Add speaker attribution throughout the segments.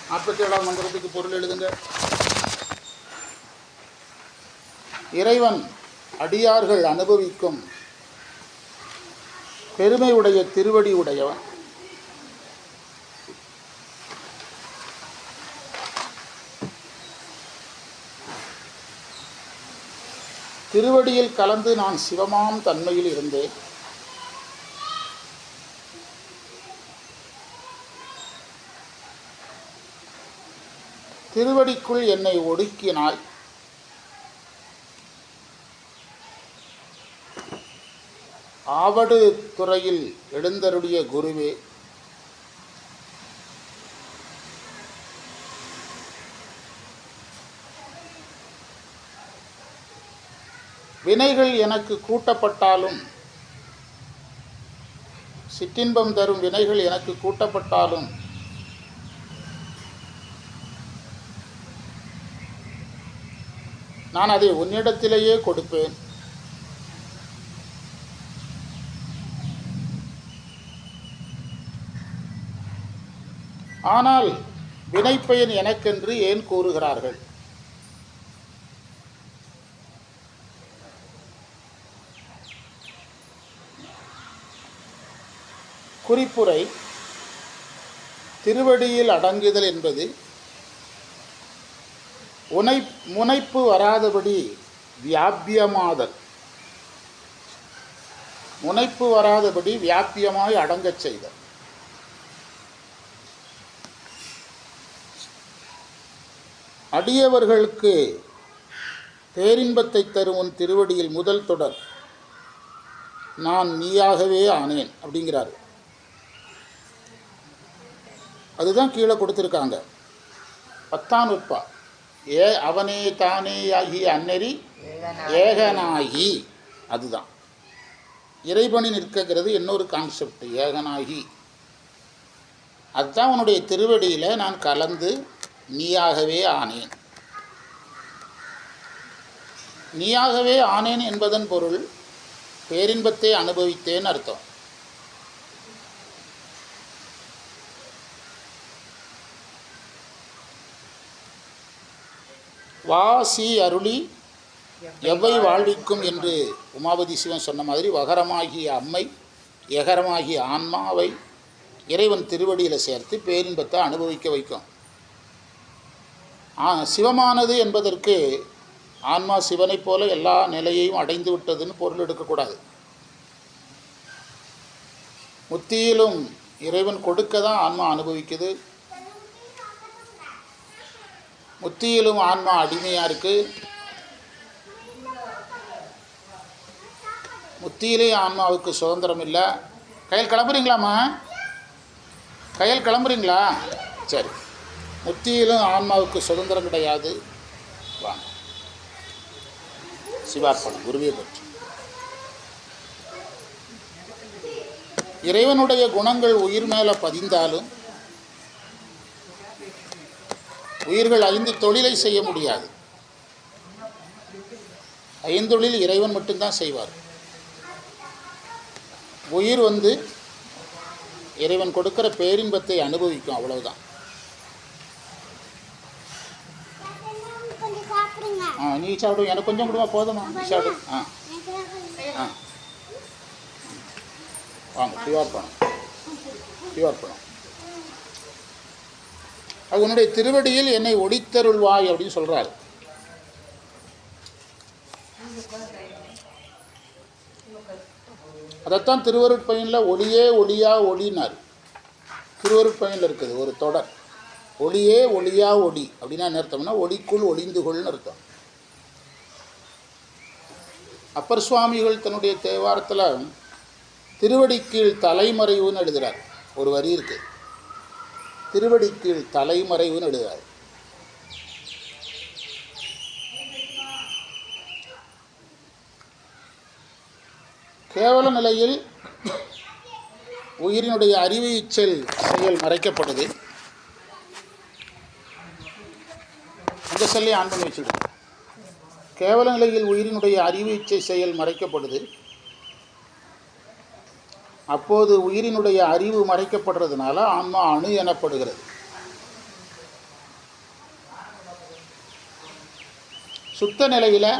Speaker 1: 47ஆம் மந்திரத்துக்கு பொருள் எழுதுங்க. இறைவன் அடியார்கள் அனுபவிக்கும் பெருமை உடைய திருவடி உடையவன். திருவடியில் கலந்து நான் சிவமாம் தன்மையில் இருந்தேன். திருவடிக்குள் என்னை ஒடுக்கினாய். ஆவடு துறையில் எழுந்தருடைய குருவே, வினைகள் எனக்கு கூட்டப்பட்டாலும், சிற்றின்பம் தரும் வினைகள் எனக்கு கூட்டப்பட்டாலும் நான் அதை உன்னிடத்திலேயே கொடுப்பேன். ஆனால் வினைப்பயன் எனக்கென்று ஏன் கூறுகிறார்கள்? குறிப்புரை: திருவடியில் அடங்குதல் என்பது முனைப்பு வராதபடி வியாபியமாதல். முனைப்பு வராதபடி வியாபியமாய் அடங்கச் செய்தல். அடியவர்களுக்கு பேரின்பத்தை தரும் உன் திருவடியில் முதல் தொடர் நான் நீயாகவே ஆனேன் அப்படிங்கிறார். அதுதான் கீழே கொடுத்துருக்காங்க. 10ஆம் நூற்பா. அவனே தானே ஆகி அந்நெறி ஏகனாகி. அதுதான் இறைபணி நிற்கிறது. இன்னொரு கான்செப்ட் ஏகனாகி. அதுதான் உன்னுடைய திருவடியில் நான் கலந்து நீயாகவே ஆனேன். நீயாகவே ஆனேன் என்பதன் பொருள் பேரின்பத்தை அனுபவித்தேன் அர்த்தம். வாசி அருளி எவ்வை வாழ்விக்கும் என்று உமாபதி சிவன் சொன்ன மாதிரி வகரமாகிய அம்மை எகரமாகிய ஆன்மாவை இறைவன் திருவடியில் சேர்த்து பேரின்பத்தை அனுபவிக்க வைக்கும். சிவமானது என்பதற்கு ஆன்மா சிவனைப் போல எல்லா நிலையையும் அடைந்து விட்டதுன்னு பொருள் எடுக்கக்கூடாது. முத்தியிலும் இறைவன் கொடுக்க தான் ஆன்மா அனுபவிக்குது. முத்தியிலும் ஆன்மா அடிமையாக இருக்குது. முத்தியிலேயும் ஆன்மாவுக்கு சுதந்திரம் இல்லை. கையில் கிளம்புறீங்களாம்மா? கையில் கிளம்புறீங்களா? சரி. முத்தியிலும் ஆன்மாவுக்கு சுதந்திரம் கிடையாது. வாங்க சிவார்ப்பணம் குருவியை பற்றி. இறைவனுடைய குணங்கள் உயிர் மேலே பதிந்தாலும் உயிர்கள் 5 தொழிலை செய்ய முடியாது. 5 தொழில் இறைவன் மட்டும்தான் செய்வார். உயிர் இறைவன் கொடுக்கிற பேரின்பத்தை அனுபவிக்கும், அவ்வளவுதான். நீ சாப்பிடும், எனக்கு கொஞ்சம் கொடுமா, போதுமா? நீ சாப்பிடு. வாங்க சிவார்ப்பணம். சிவார்ப்பணம். அது உன்னுடைய திருவடியில் என்னை ஒடித்தருள்வாய் அப்படின்னு சொல்கிறார். அதைத்தான் திருவருட்பயனில் ஒளியே ஒளியா ஒளினார். திருவருட்பயனில் இருக்குது ஒரு தொடர். ஒளியே ஒளியா ஒளி அப்படின்னா என்ன அர்த்தம்னா ஒளிக்குள் ஒளிந்துகொள்னு அர்த்தம். அப்பர் சுவாமிகள் தன்னுடைய தேவாரத்தில் திருவடிக்கீழ் தலைமறைவுன்னு எழுதுகிறார். ஒரு வரி இருக்குது, திருவடிக்கீழ் தலைமறைவுன்னு எழுதுகிறார். கேவல நிலையில் உயிரினுடைய அறிவு இச்சல் செயல் மறைக்கப்படுது. அந்த செல்லை ஆன் பண்ணி வச்சுடுது. கேவல நிலையில் உயிரினுடைய அறிவு இச்சை செயல் மறைக்கப்படுது. அப்போது உயிரினுடைய அறிவு மறைக்கப்படுறதுனால ஆன்மா அணு எனப்படுகிறது. சுத்த நிலையில்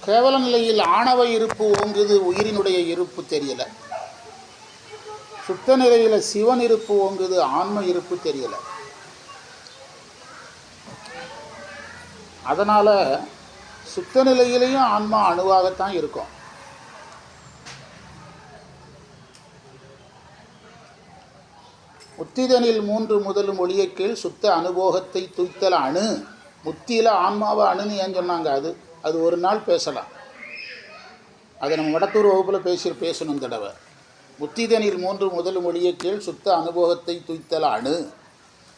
Speaker 1: கேவல நிலையில் ஆணவ இருப்பு ஓங்குது, உயிரினுடைய இருப்பு தெரியலை. சுத்த நிலையில் சிவன் இருப்பு ஓங்குது, ஆன்ம இருப்பு தெரியலை. அதனால் சுத்த நிலையிலையும் ஆன்மா அணுவாகத்தான் இருக்கும். முத்திதனில் 3 முதலும் ஒளிய கீழ் சுத்த அனுபோகத்தை துய்த்தல் அணு. முத்தியில் ஆன்மாவை அணுன்னு ஏன் சொன்னாங்க? அது ஒரு நாள் பேசலாம். அதை நம்ம வடத்தூர் வகுப்பில் பேசணும் தடவை. முத்திதனில் 3 முதலும் ஒளிய கீழ் சுத்த அனுபோகத்தை துய்த்தல் அணு.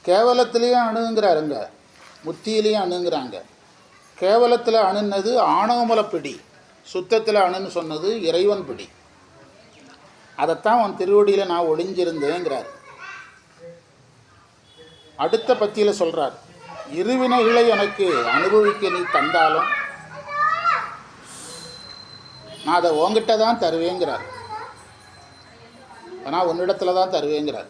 Speaker 1: கேவலத்திலையும் அணுங்கிறாருங்க, முத்தியிலையும் அணுங்கிறாங்க. கேவலத்தில் அணுன்னது ஆணவமல பிடி, சுத்தத்தில் அணுன்னு சொன்னது இறைவன் பிடி. அதைத்தான் அவன் திருவடியில் நான் ஒளிஞ்சிருந்தேங்கிறார். அடுத்த பத்தியில் சொல்கிறார், இருவினைகளை எனக்கு அனுபவிக்க நீ தந்தாலும் நான் அதை உங்ககிட்ட தான் தருவேங்கிறார். ஆனால் உன்னிடத்துல தான் தருவேங்கிறார்.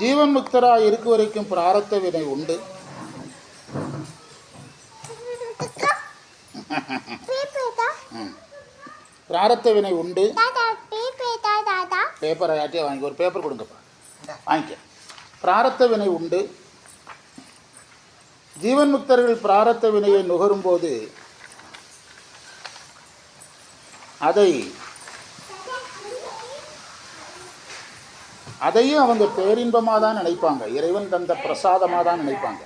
Speaker 1: ஜீவன் முக்தராக இருக்க வரைக்கும் பிராரத்த வினை உண்டு. பிராரத்த வினை உண்டு. பேப்பரை யாட்டியே வாங்கி, ஒரு பேப்பர் கொடுங்கப்பா, வாங்கிக்க. பிராரத்த வினை உண்டு. ஜீவன் முக்தர்கள் பிராரத்த வினையை நுகரும்போது அதையும் அவங்க பேரின்பமாக தான் நினைப்பாங்க, இறைவன் தந்த பிரசாதமாக தான் நினைப்பாங்க.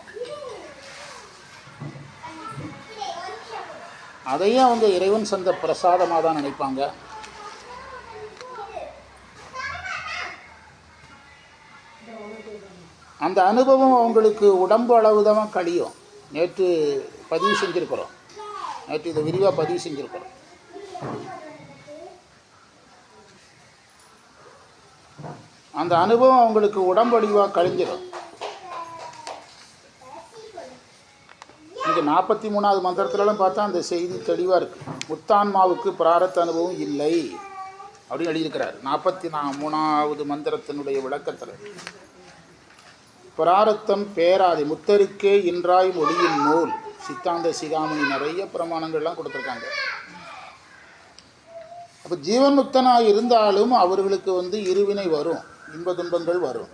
Speaker 1: அதையும் அவங்க இறைவன் தந்த பிரசாதமாக தான் நினைப்பாங்க. அந்த அனுபவம் அவங்களுக்கு உடம்பு அளவு தான் கழியும். நேற்று பதிவு செஞ்சுருக்கிறோம், நேற்று இதை விரிவாக பதிவு செஞ்சுருக்கிறோம். அந்த அனுபவம் அவங்களுக்கு உடம்படிவாக கழிஞ்சிடும். இங்கே 43வது மந்திரத்துலலாம் பார்த்தா அந்த செய்தி தெளிவாக இருக்குது. முத்தான்மாவுக்கு பிராரத்த அனுபவம் இல்லை அப்படின்னு எழுதியிருக்கிறார். 43வது மந்திரத்தினுடைய விளக்கத்தில் பிராரத்தம் பேராதி முத்தருக்கே இன்றாய் மொழியின் நூல் சித்தாந்த சிகாமணி நிறைய பிரமாணங்கள்லாம் கொடுத்துருக்காங்க. அப்போ ஜீவன் முக்தனாக இருந்தாலும் அவர்களுக்கு இருவினை வரும், இன்ப துன்பங்கள் வரும்.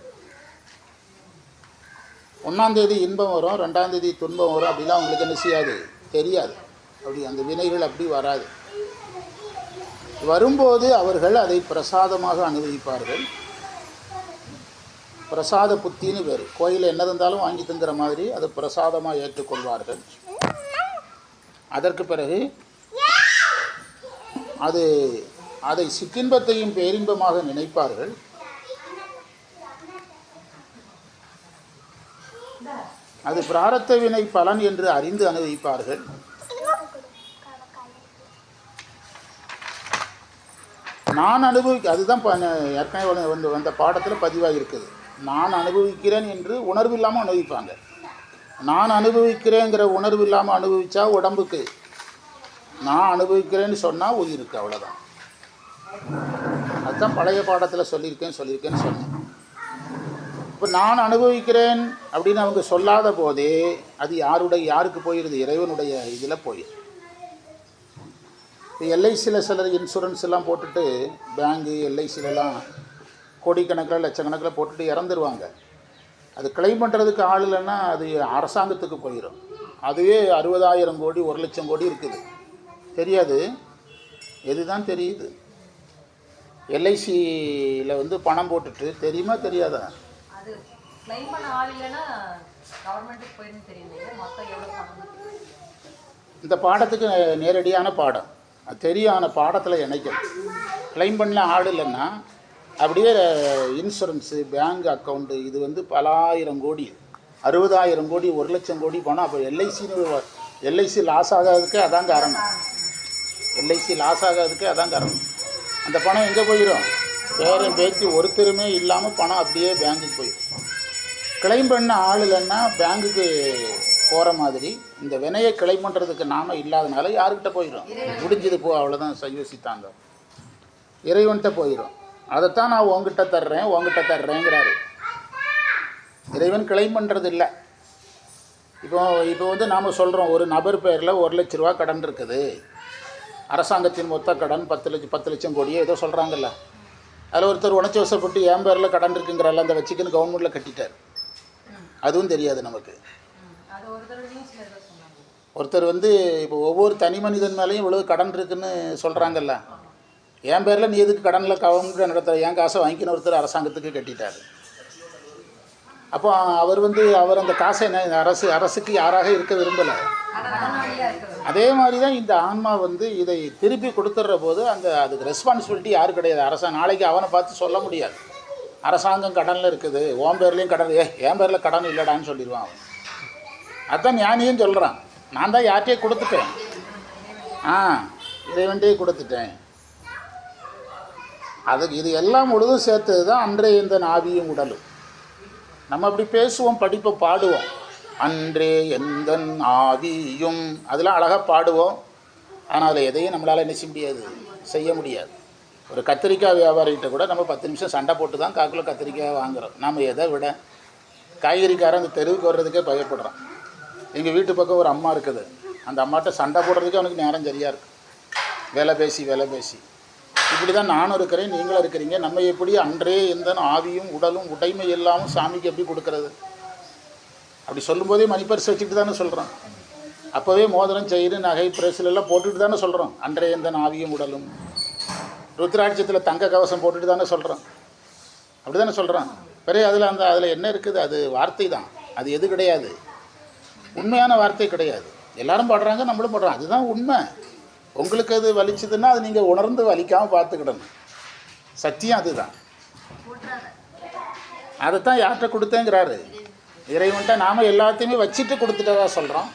Speaker 1: 1ஆம் தேதி இன்பம் வரும், 2ஆம் தேதி துன்பம் வரும். அப்படிலாம் அவங்களுக்கு என்ன செய்யாது, தெரியாது. அப்படி அந்த வினைகள் அப்படி வராது. வரும்போது அவர்கள் அதை பிரசாதமாக அனுபவிப்பார்கள். பிரசாத புத்தின்னு பேர். கோயிலில் என்ன இருந்தாலும் வாங்கி தங்குற மாதிரி அதை பிரசாதமாக ஏற்றுக்கொள்வார்கள். அதற்கு பிறகு அதை சிற்றின்பத்தையும் பேரின்பமாக நினைப்பார்கள். அது பிராரத்த வினை பலன் என்று அறிந்து அனுபவிப்பார்கள். நான் அதுதான் ஏற்கனவே வந்த பாடத்தில் பதிவாக இருக்குது. நான் அனுபவிக்கிறேன் என்று உணர்வு இல்லாமல் அனுபவிப்பாங்க. நான் அனுபவிக்கிறேங்கிற உணர்வு இல்லாமல் அனுபவித்தா உடம்புக்கு, நான் அனுபவிக்கிறேன்னு சொன்னால் உயிருக்கு, அவ்வளோதான். அதுதான் பழைய பாடத்தில் சொல்லியிருக்கேன்னு சொன்னேன். இப்போ நான் அனுபவிக்கிறேன் அப்படின்னு அவங்க சொல்லாத போதே அது யாருக்கு போயிடுது, இறைவனுடைய இதில் போயிடுது. இப்போ எல்ஐசியில் சிலர் இன்சூரன்ஸ் எல்லாம் போட்டுட்டு, பேங்கு எல்ஐசிலெலாம் கோடிக்கணக்கில் லட்சக்கணக்கில் போட்டுட்டு இறந்துருவாங்க. அது கிளைம் பண்ணுறதுக்கு ஆள் இல்லைன்னா அது அரசாங்கத்துக்கு போயிடும். அதுவே 60,000 கோடி 1,00,000 கோடி இருக்குது. தெரியாது, எதுதான் தெரியுது. எல்ஐசியில் பணம் போட்டுட்டு தெரியுமா தெரியாதா? இந்த பாடத்துக்கு நேரடியான பாடம் அது தெரியான பாடத்தில் இணைக்கணும். கிளைம் பண்ண ஆள் இல்லைன்னா அப்படியே இன்சூரன்ஸு, பேங்க் அக்கௌண்ட்டு, இது பல ஆயிரம் கோடி, 60,000 கோடி 1,00,000 கோடி போனால் அப்போ எல்ஐசி லாஸ் ஆகாததுக்கே அதான் காரணம். எல்ஐசி லாஸ் ஆகாததுக்கே அதான் காரணம். அந்த பணம் எங்கே போயிடும்? பேரன் பேத்தி ஒருத்தருமே இல்லாமல் பணம் அப்படியே பேங்குக்கு போயிடும். கிளைம் பண்ண ஆள் இல்லைன்னா பேங்குக்கு போகிற மாதிரி இந்த வினையை கிளைம் பண்ணுறதுக்கு நாம இல்லாதனால யாருக்கிட்ட போயிடும்? முடிஞ்சது போ, அவ்வளோதான், யோசித்தாங்க, இறைவன்கிட்ட போயிடும். அதைத்தான் நான் உங்ககிட்ட தர்றேங்கிறாரு. இறைவன் கிளைம் பண்ணுறது இல்லை. இப்போ வந்து நாம் சொல்கிறோம், ஒரு நபர் பேரில் 1 லட்ச ரூபா கடன் இருக்குது, அரசாங்கத்தின் மொத்த கடன் 10 லட்சம் கோடியோ ஏதோ சொல்கிறாங்கல்ல. அதில் ஒருத்தர் உணர்ச்சி வசப்பட்டு என் பேரில் கடன் இருக்குங்கிறல்ல, அந்த வச்சுக்குன்னு கவர்மெண்ட்டில் கட்டிட்டார். அதுவும் தெரியாது நமக்கு. ஒருத்தர் வந்து இப்போ ஒவ்வொரு தனி மனிதன் மேலேயும் இவ்வளோ கடன் இருக்குதுன்னு சொல்கிறாங்கல்ல. என் பேரில் நீ எதுக்கு கடனில் கவர்மெண்ட் நடத்துகிற, என் காசை வாங்கிக்கின்னு ஒருத்தர் அரசாங்கத்துக்கு கட்டிட்டார். அப்போ அவர் அந்த காசை என்ன அரசுக்கு யாராக இருக்க விரும்பலை. அதே மாதிரி தான் இந்த ஆன்மா வந்து இதை திருப்பி கொடுத்துட்ற போது அதுக்கு ரெஸ்பான்சிபிலிட்டி யாரும் கிடையாது. நாளைக்கு அவனை பார்த்து சொல்ல முடியாது, அரசாங்கம் கடனில் இருக்குது, உன் பேர்லேயும் கடன், என் பேரில் கடன் இல்லைடான்னு சொல்லிடுவான் அவன். அதுதான் ஞானியும் சொல்கிறான், நான் தான் யார்கிட்டயே கொடுத்துட்டேன், இறைவன்கிட்டே கொடுத்துட்டேன். அதுக்கு இது எல்லாம் முழுதும் சேர்த்தது தான் அன்றைய இந்த ஆவியும் உடலும். நம்ம அப்படி பேசுவோம், படிப்போம், பாடுவோம், அன்றே எந்த ஆவியும், அதெல்லாம் அழகாக பாடுவோம். ஆனால் அதில் எதையும் நம்மளால் என்ன செய்ய முடியாது. ஒரு கத்திரிக்காய் வியாபாரிகிட்ட கூட நம்ம 10 நிமிஷம் சண்டை போட்டு தான் காக்கில் கத்திரிக்காய் வாங்குகிறோம். நம்ம எதை விட காய்கறிக்காரன் அந்த தெருவுக்கு வர்றதுக்கே பயப்படுறான். எங்கள் வீட்டு பக்கம் ஒரு அம்மா இருக்குது, அந்த அம்மாட்ட சண்டை போடுறதுக்கே அவனுக்கு நேரம் சரியாக இருக்குது. வேலை பேசி இப்படி தான் நானும் இருக்கிறேன், நீங்களும் இருக்கிறீங்க. நம்ம எப்படி அன்றே எந்த ஆவியும் உடலும் உடைமை எல்லாமும் சாமிக்கு எப்படி கொடுக்கறது? அப்படி சொல்லும்போதே மணிப்பரிசு வச்சுக்கிட்டு தானே சொல்கிறோம். அப்போவே மோதிரம், செயிறு, நகை, பிரேஸ்லெல்லாம் போட்டுக்கிட்டு தானே சொல்கிறோம் அன்றே எந்த ஆவியும் உடலும். ருத்ராட்சத்தில் தங்க கவசம் போட்டுட்டு தானே சொல்கிறோம். அப்படி தானே சொல்கிறோம். பிறகு அதில் என்ன இருக்குது? அது வார்த்தை தான், அது எது கிடையாது, உண்மையான வார்த்தை கிடையாது. எல்லாரும் பாடுறாங்க, நம்மளும் பாடுறோம், அதுதான் உண்மை. உங்களுக்கு அது வலிச்சதுன்னா அது நீங்கள் உணர்ந்து வலிக்காமல் பார்த்துக்கிடணும். சத்தியம் அதுதான். அதைத்தான் யார்கிட்ட கொடுத்தேங்கிறாரு இறைவன்ட்ட. நாம் எல்லாத்தையுமே வச்சுட்டு கொடுத்துட்டதா சொல்கிறோம்,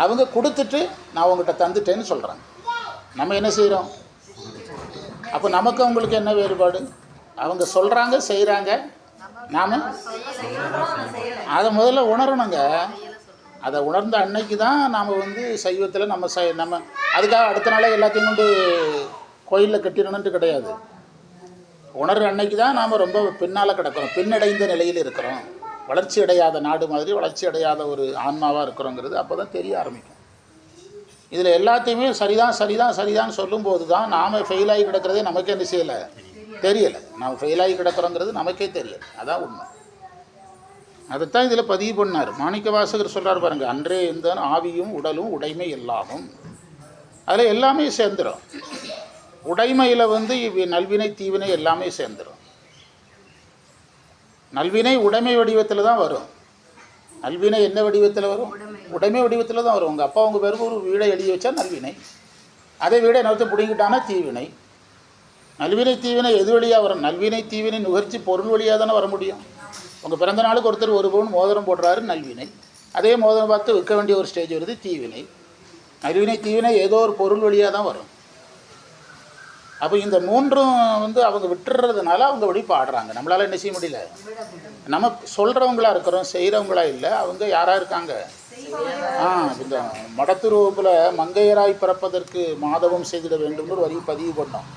Speaker 1: அவங்க கொடுத்துட்டு நான் உங்கள்கிட்ட தந்துட்டேன்னு சொல்கிறாங்க. நம்ம என்ன செய்கிறோம்? அப்போ நமக்கு அவங்களுக்கு என்ன வேறுபாடு? அவங்க சொல்கிறாங்க, செய்கிறாங்க, நாம் அதை முதல்ல உணரணுங்க. அதை உணர்ந்த அன்னைக்கு தான் நாம் வந்து சைவத்தில் நம்ம அதுக்காக அடுத்த நாளே எல்லாத்தையும் கொண்டு கோயிலில் கட்டிடணுன்ட்டு கிடையாது. உணர்ற அன்னைக்கு தான் நாம் ரொம்ப பின்னால் கிடக்கிறோம், பின்னடைந்த நிலையில் இருக்கிறோம், வளர்ச்சி அடையாத நாடு மாதிரி வளர்ச்சி அடையாத ஒரு ஆன்மாவாக இருக்கிறோங்கிறது அப்போ தான் தெரிய ஆரம்பிக்கும். இதில் எல்லாத்தையுமே சரிதான் சொல்லும்போது தான் நாம் ஃபெயிலாகி கிடக்கிறதே நமக்கே என்ன செய்யலை, தெரியலை. நாம் ஃபெயிலாகி கிடக்கிறோங்கிறது நமக்கே தெரியலை. அதான் உண்மை. அதைத்தான் இதில் பதிவு பண்ணார் மாணிக்க வாசகர். சொல்கிறார் பாருங்க, அன்றே எந்த ஆவியும் உடலும் உடைமை எல்லாமும். அதில் எல்லாமே சேர்ந்துடும். உடைமையில் வந்து நல்வினை தீவினை எல்லாமே சேர்ந்துடும். நல்வினை உடைமை வடிவத்தில் தான் வரும். நல்வினை என்ன வடிவத்தில் வரும்? உடைமை வடிவத்தில் தான் வரும். உங்கள் அப்பா உங்கள் பேருக்கு ஒரு வீடை எழுதி வச்சா நல்வினை, அதே வீடை நிறுத்த பிடிங்கிட்டானா தீவினை. நல்வினை தீவினை எது வழியாக வரும்? நல்வினை தீவினை நுகர்ச்சி பொருள் வழியாக தானே வர முடியும். உங்கள் பிறந்த நாளுக்கு ஒருத்தர் 1 பவுன் மோதிரம் போடுறாரு, நல்வினை. அதே மோதிரம் பார்த்து விற்க வேண்டிய ஒரு ஸ்டேஜ் வருது, தீவினை. நல்வினை தீவினை ஏதோ ஒரு பொருள் வழியாக தான் வரும். அப்போ இந்த 3ம் வந்து அவங்க விட்டுறதுனால அவங்க அப்படி பாடுறாங்க. நம்மளால் என்ன செய்ய முடியல. நம்ம சொல்கிறவங்களா இருக்கிறோம், செய்கிறவங்களா இல்லை. அவங்க யாராக இருக்காங்க? இந்த மடத்துருவப்பில் மங்கையராய் பிறப்பதற்கு மாதவம் செய்திட வேண்டும்னு ஒரு வரி பதிவு பண்ணோம்.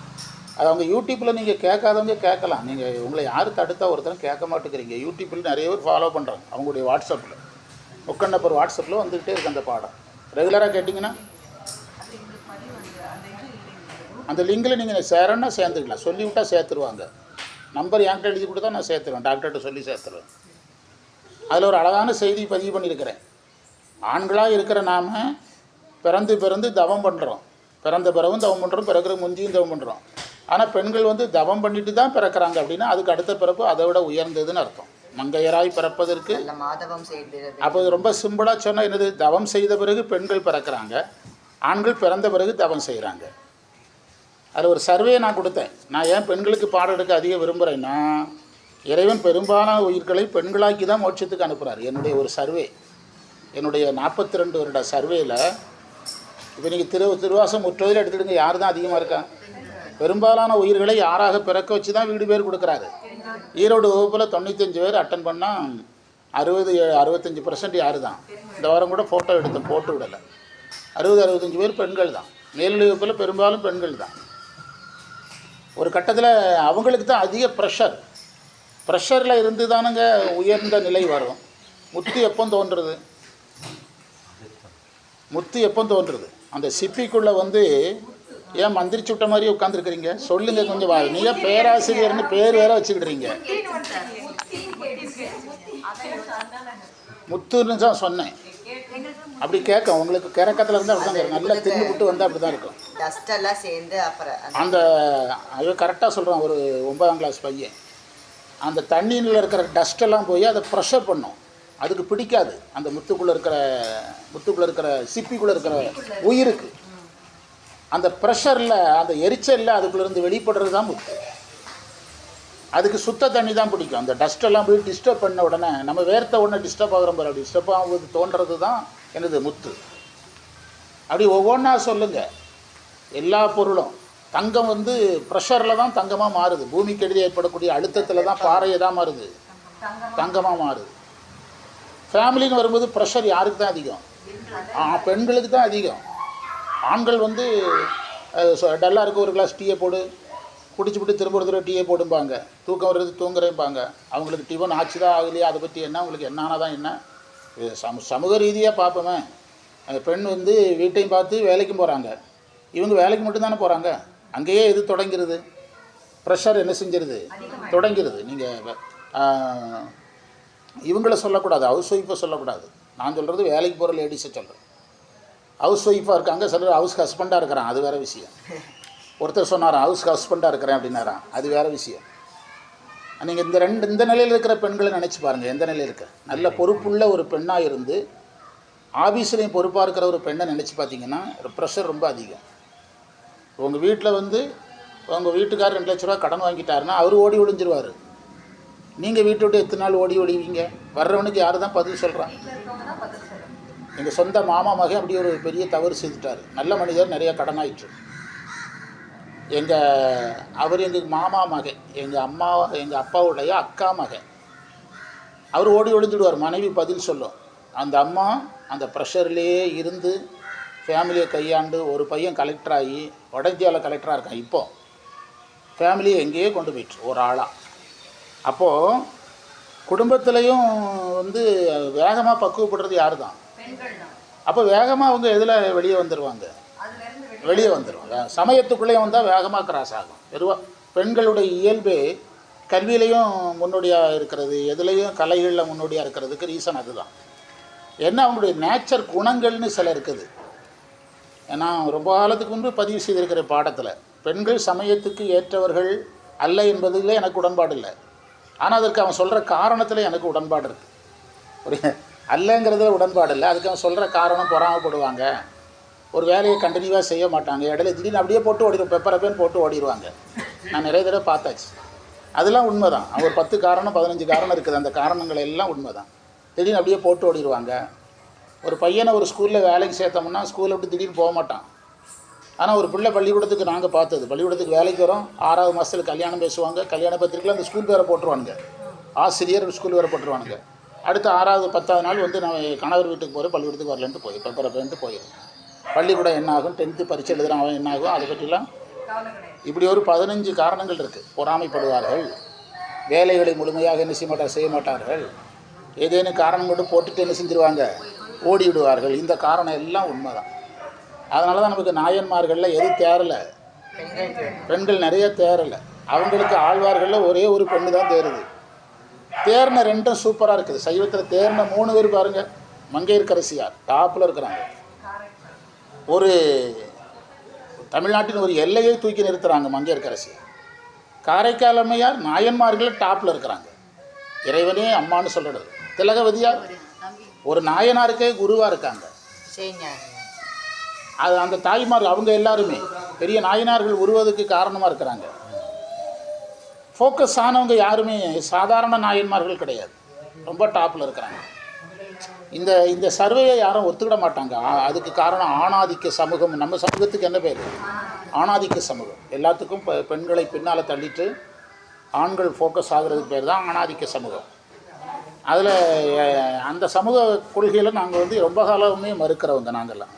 Speaker 1: அது அவங்க யூடியூப்பில் நீங்கள் கேட்காதவங்க கேட்கலாம். நீங்கள் உங்களை யார் தடுத்தா ஒருத்தரும் கேட்க மாட்டேங்கிறீங்க. யூடியூப்பில் நிறைய பேர் ஃபாலோ பண்ணுறாங்க. அவங்களுடைய வாட்ஸ்அப்பில் முக்கண்ணப்பர் வாட்ஸ்அப்பில் வந்துக்கிட்டே இருக்குது அந்த பாடம். ரெகுலராக கேட்டிங்கன்னா அந்த லிங்கில் நீங்கள் சேரன்னா சேர்ந்துக்கலாம். சொல்லிவிட்டால் சேர்த்துருவாங்க. நம்பர் என்கிட்ட எழுதி கொடுத்தா நான் சேர்த்துருவேன், டாக்டர்கிட்ட சொல்லி சேர்த்துருவேன். அதில் ஒரு அழகான செய்தி பதிவு பண்ணியிருக்கிறேன். ஆண்களாக இருக்கிற நாம் பிறந்து தவம் பண்ணுறோம். பிறந்த பிறகும் தவம் பண்ணுறோம், பிறக்கிற முந்தியும் தவம் பண்ணுறோம். ஆனால் பெண்கள் வந்து தவம் பண்ணிட்டு தான் பிறக்கிறாங்க அப்படின்னா அதுக்கு அடுத்த பிறப்பு அதை விட உயர்ந்ததுன்னு அர்த்தம். மங்கையராய் பிறப்பதற்கு அப்போ ரொம்ப சிம்பிளாக சொன்னால் என்னது? தவம் செய்த பிறகு பெண்கள் பிறக்கிறாங்க, ஆண்கள் பிறந்த பிறகு தவம் செய்கிறாங்க. அதில் ஒரு சர்வே நான் கொடுத்தேன். நான் ஏன் பெண்களுக்கு பாடம் எடுக்க அதிகம் விரும்புகிறேன்னா, இறைவன் பெரும்பாலான உயிர்களை பெண்களாக்கி தான் மோட்சத்துக்கு அனுப்புகிறார். என்னுடைய ஒரு சர்வே, என்னுடைய 42 வருட சர்வேயில் இப்போ நீங்கள் திருவாசம் முற்றோதில் எடுத்துடுங்க, யார் தான் அதிகமாக இருக்கா? பெரும்பாலான உயிர்களை யாராக பிறக்க வச்சு தான் வீடு பேர் கொடுக்குறாரு. ஈரோடு வகுப்பில் 95 பேர் அட்டன் பண்ணால் 65% யார் தான். இந்த வாரம் கூட ஃபோட்டோ எடுத்தேன், போட்டு விடலை. 65 பேர் பெண்கள் தான். மேல்நிலை வகுப்பில் பெரும்பாலும் பெண்கள் தான். ஒரு கட்டத்தில் அவங்களுக்கு தான் அதிக ப்ரெஷரில் இருந்து தானுங்க உயர்ந்த நிலை வரும். முத்து எப்போ தோன்றுறது? முத்து எப்போ தோன்றுறது? அந்த சிப்பிக்குள்ளே வந்து ஏன் மந்திரிச்சு விட்ட மாதிரி உட்காந்துருக்குறீங்க? சொல்லுங்கள் கொஞ்சம். நீங்கள் பேராசிரியர்னு பேர் வேற வச்சுக்கிடுறீங்க. முத்துன்னு தான் சொன்னேன். அப்படி கேட்கும் உங்களுக்கு கிறக்கத்தில் இருந்தால் அப்படி தான் இருக்கும். நல்லா தின்னு விட்டு வந்தால் அப்படி தான் இருக்கும்.
Speaker 2: டஸ்டெல்லாம் சேர்ந்து அப்புறம்
Speaker 1: அந்த அது கரெக்டாக சொல்கிறான். ஒரு 9ஆம் கிளாஸ் பையன் அந்த தண்ணியில் இருக்கிற டஸ்ட்டெல்லாம் போய் அதை ப்ரெஷர் பண்ணும். அதுக்கு பிடிக்காது. அந்த முத்துக்குள்ளே இருக்கிற சிப்பிக்குள்ளே இருக்கிற உயிருக்கு அந்த ப்ரெஷரில், அந்த எரிச்சலில் அதுக்குள்ளேருந்து வெளிப்படுறது தான் முத்து. அதுக்கு சுத்த தண்ணி தான் பிடிக்கும். அந்த டஸ்ட்டெல்லாம் போய் டிஸ்டர்ப் பண்ண உடனே நம்ம வேர்த்த உடனே டிஸ்டர்ப் ஆகிற மாதிரி அப்படி டிஸ்டர்ப் ஆகும்போது தோன்றது தான் எனது முத்து. அப்படி ஒவ்வொன்றா சொல்லுங்கள். எல்லா பொருளும் தங்கம் வந்து ப்ரெஷரில் தான் தங்கமாக மாறுது. பூமிக்கு எதிரே ஏற்படக்கூடிய அழுத்தத்தில் தான் பாறையை தான் மாறுது, தங்கமாக மாறுது. ஃபேமிலின்னு வரும்போது ப்ரெஷர் யாருக்கு தான் அதிகம்? பெண்களுக்கு தான் அதிகம். ஆண்கள் வந்து டல்லாக இருக்க ஒரு கிளாஸ் டீயை போடு, குடிச்சுவிட்டு திரும்ப ஒரு தடவை டீயை போடும்பாங்க. தூக்கம் வர்றது தூங்குறேன்பாங்க. அவங்களுக்கு டிஃபன் ஆச்சுதான் ஆகலையா அதை பற்றி என்ன, அவங்களுக்கு என்னானதான் என்ன. சமூக ரீதியாக பார்ப்போமே, அந்த பெண் வந்து வீட்டையும் பார்த்து வேலைக்கும் போகிறாங்க. இவங்க வேலைக்கு மட்டும்தானே போகிறாங்க. அங்கேயே இது தொடங்கிறது, ப்ரெஷர் என்ன செஞ்சிருது, தொடங்கிறது. நீங்கள் இவங்கள சொல்லக்கூடாது, ஹவுஸ் ஒய்ஃபை சொல்லக்கூடாது. நான் சொல்கிறது வேலைக்கு போகிற லேடிஸை சொல்கிறேன். ஹவுஸ் ஒய்ஃபாக இருக்காங்க, சிலர் ஹவுஸ் ஹஸ்பண்டாக இருக்கிறான், அது வேறு விஷயம். ஒருத்தர் சொன்னாராம் ஹவுஸ் ஹஸ்பண்டாக இருக்கிறேன் அப்படின்னாராம், அது வேறு விஷயம். நீங்கள் இந்த நிலையில் இருக்கிற பெண்களை நினச்சி பாருங்கள். எந்த நிலையில் இருக்க நல்ல பொறுப்புள்ள ஒரு பெண்ணாக இருந்து ஆஃபீஸ்லேயும் பொறுப்பாக இருக்கிற ஒரு பெண்ணை நினச்சி பார்த்தீங்கன்னா ப்ரெஷர் ரொம்ப அதிகம். உங்கள் வீட்டில் வந்து உங்கள் வீட்டுக்காரர் 2 லட்ச ரூபா கடன் வாங்கிட்டாருன்னா அவர் ஓடி ஒளிஞ்சிருவார். நீங்கள் வீட்டை விட்டு எத்தனை நாள் ஓடி ஒளிவீங்க? வர்றவனுக்கு யார் தான் பதில் சொல்கிறான்? எங்கள் சொந்த மாமா மகன் அப்படி ஒரு பெரிய தவறு செய்துட்டார். நல்ல மனிதர், நிறைய கடன் ஆயிற்று. அவர் எங்கள் மாமா மகன், எங்கள் அப்பாவுடைய அக்கா மகன். அவர் ஓடி ஒளிஞ்சிடுவார், மனைவி பதில் சொல்லும். அந்த அம்மா அந்த ப்ரெஷர்லேயே இருந்து ஃபேமிலியை கையாண்டு ஒரு பையன் கலெக்டர் ஆகி வட இந்தியாவில் கலெக்டராக இருக்கான். இப்போது ஃபேமிலியை எங்கேயே கொண்டு போயிட்டு ஒரு ஆளாக. அப்போது குடும்பத்துலேயும் வந்து வேகமாக பக்குவப்படுறது யார் தான்? அப்போ வேகமாக அவங்க எதில் வெளியே வந்துடுவாங்க? வெளியே வந்துடுவாங்க. சமயத்துக்குள்ளேயே வந்தால் வேகமாக கிராஸ் ஆகும். பொதுவாக பெண்களுடைய இயல்பே கல்வியிலையும் முன்னோடியாக இருக்கிறது, எதுலேயும் கலைகளில் முன்னோடியாக இருக்கிறதுக்கு ரீசன் அதுதான். ஏன்னா அவங்களுடைய நேச்சர் குணங்கள்னு சில இருக்குது. ஏன்னா ரொம்ப காலத்துக்கு முன்பு பதிவு செய்திருக்கிற பாடத்தில் பெண்கள் சமயத்துக்கு ஏற்றவர்கள் அல்ல என்பதில் எனக்கு உடன்பாடு இல்லை. ஆனால் அதற்கு அவன் சொல்கிற காரணத்தில் எனக்கு உடன்பாடு இருக்குது. ஒரு அல்லங்கிறதுல உடன்பாடு இல்லை. அதுக்கு அவன் சொல்கிற காரணம் பொறாமப்படுவாங்க, ஒரு வேலையை கண்டினியூவாக செய்ய மாட்டாங்க, இடையில திடீர்னு அப்படியே போட்டு ஓடிடுவோம், பெப்பரப்பேன்னு போட்டு ஓடிடுவாங்க. நான் நிறைய தடவை பார்த்தாச்சு. அதெல்லாம் உண்மை தான். ஒரு 10 காரணம் 15 காரணம் இருக்குது. அந்த காரணங்கள் எல்லாம் உண்மை தான். திடீர்னு அப்படியே போட்டு ஓடிடுவாங்க. ஒரு பையனை ஒரு ஸ்கூலில் வேலைக்கு சேர்த்தோம்னா ஸ்கூலை விட்டு திடீர்னு போக மாட்டான். ஆனால் ஒரு பிள்ளை பள்ளிக்கூடத்துக்கு நாங்கள் பார்த்தது, பள்ளிக்கூடத்துக்கு வேலைக்கு வரோம், 6வது மாதத்தில் கல்யாணம் பேசுவாங்க, கல்யாண பத்திரிக்கையில் அந்த ஸ்கூல் பேரை போட்டுருவானுங்க, ஆசிரியர் ஸ்கூல் வேறு போட்டுருவானுங்க. அடுத்து 6வது 10வது நாள் வந்து நான் கணவர் வீட்டுக்கு போகிறேன், பள்ளிக்கூடத்துக்கு வரலன்ட்டு போய் பெப்பரப்பேன்ட்டு போயிடும். பள்ளிக்கூடம் என்ன ஆகும், 10th பரீட்சை எழுதுகிறான் அவன் என்ன ஆகும், அதை பற்றிலாம் இப்படி ஒரு 15 காரணங்கள் இருக்குது. பொறாமைப்படுவார்கள், வேலைகளை முழுமையாக என்ன செய்ய மாட்டார்கள், ஏதேனும் காரணம் மட்டும் போட்டுட்டு என்ன செஞ்சுருவாங்க, ஓடிவிடுவார்கள். இந்த காரணம் எல்லாம் உண்மை தான். அதனால தான் நமக்கு நாயன்மார்களில் எது தேரலை, பெண்கள் நிறைய தேரலை. அவங்களுக்கு ஆழ்வார்களில் ஒரே ஒரு பெண்ணு தான் தேருது. தேர்ன 2ம் சூப்பராக இருக்குது. சைவத்தில் தேர்ன 3 பேர் பாருங்கள். மங்கையர்க்கரசியார் டாப்பில் இருக்கிறாங்க. ஒரு தமிழ்நாட்டின் ஒரு எல்லையை தூக்கி நிறுத்துகிறாங்க மங்கையர்க்கரசியார். காரைக்கால் அம்மையார் நாயன்மார்கள் டாப்பில் இருக்கிறாங்க. இறைவனே அம்மானு சொல்கிறது. திலகவதியார் ஒரு நாயனாருக்கே குருவாக இருக்காங்க. அது அந்த தாய்மார் அவங்க எல்லாருமே பெரிய நாயனார்கள் உருவதுக்கு காரணமாக இருக்கிறாங்க. ஃபோக்கஸ் ஆனவங்க யாருமே சாதாரண நாயன்மார்கள் கிடையாது, ரொம்ப டாப்பில் இருக்கிறாங்க. இந்த சர்வேயை யாரும் ஒத்துக்கிட மாட்டாங்க. அதுக்கு காரணம் ஆணாதிக்க சமூகம். நம்ம சமூகத்துக்கு என்ன பேர்? ஆணாதிக்க சமூகம். எல்லாத்துக்கும் பெண்களை பின்னால் தள்ளிட்டு ஆண்கள் ஃபோக்கஸ் ஆகிறதுக்கு பேர் தான் ஆணாதிக்க சமூகம். அதில் அந்த சமூக கொள்கையில் நாங்கள் வந்து ரொம்ப காலமே மறுக்கிறவங்க.